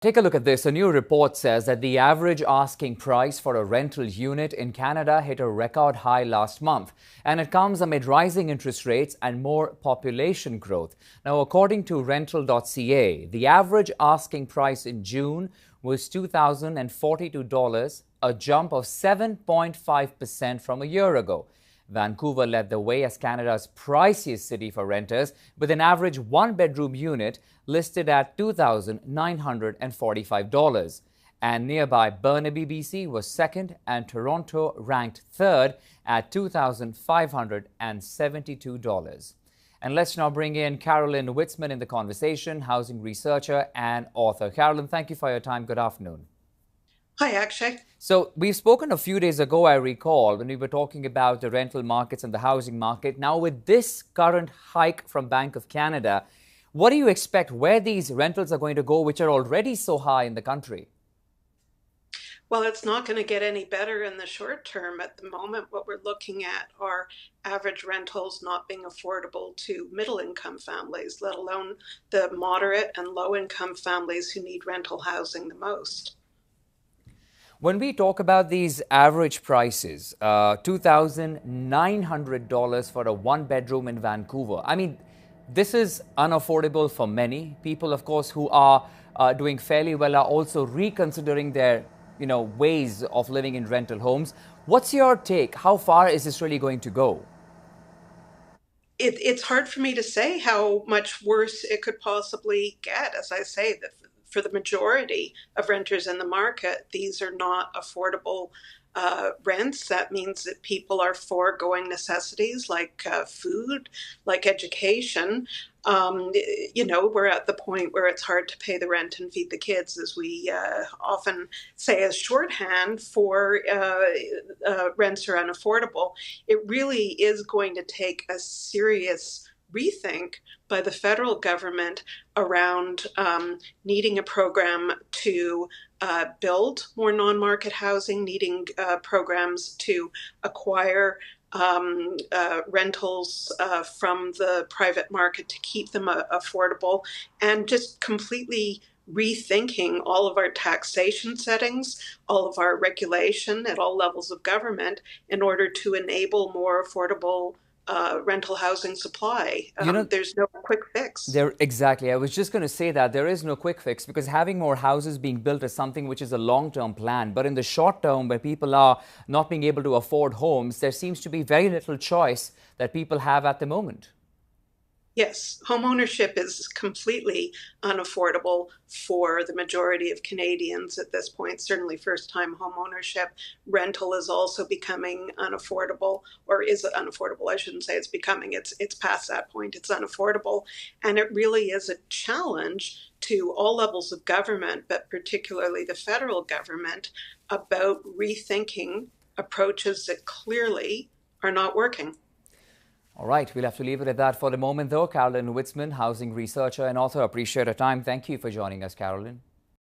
Take a look at this. A new report says that the average asking price for a rental unit in Canada hit a record high last month, and it comes amid rising interest rates and more population growth. Now, according to rental.ca, the average asking price in June was $2,042, a jump of 7.5% from a year ago. Vancouver led the way as Canada's priciest city for renters, with an average one-bedroom unit listed at $2,945. And nearby Burnaby, BC was second, and Toronto ranked third at $2,572. And let's now bring in Carolyn Whitzman in the conversation, housing researcher and author. Carolyn, thank you for your time. Good afternoon. Hi, Akshay. So we've spoken a few days ago, I recall, when we were talking about the rental markets and the housing market. Now, with this current hike from Bank of Canada, what do you expect where these rentals are going to go, which are already so high in the country? Well, it's not going to get any better in the short term. At the moment, what we're looking at are average rentals not being affordable to middle-income families, let alone the moderate and low-income families who need rental housing the most. When we talk about these average prices, $2,900 for a one-bedroom in Vancouver, I mean, this is unaffordable for many. People, of course, who are doing fairly well are also reconsidering their, ways of living in rental homes. What's your take? How far is this really going to go? It's hard for me to say how much worse it could possibly get. As I say, that for the majority of renters in the market, these are not affordable rents. That means that people are foregoing necessities like food, like education. We're at the point where it's hard to pay the rent and feed the kids, as we often say as shorthand for rents are unaffordable. It really is going to take a serious rethink by the federal government around needing a program to build more non-market housing, needing programs to acquire rentals from the private market to keep them affordable, and just completely rethinking all of our taxation settings, all of our regulation at all levels of government in order to enable more affordable rental housing supply. There's no quick fix. Exactly. I was just going to say that there is no quick fix, because having more houses being built is something which is a long-term plan. But in the short term, where people are not being able to afford homes, there seems to be very little choice that people have at the moment. Yes, homeownership is completely unaffordable for the majority of Canadians at this point, certainly first-time homeownership. Rental is also becoming unaffordable, or is unaffordable. I shouldn't say it's becoming, it's past that point, it's unaffordable. And it really is a challenge to all levels of government, but particularly the federal government, about rethinking approaches that clearly are not working. All right, we'll have to leave it at that for the moment, though. Carolyn Whitzman, housing researcher and author. Appreciate her time. Thank you for joining us, Carolyn.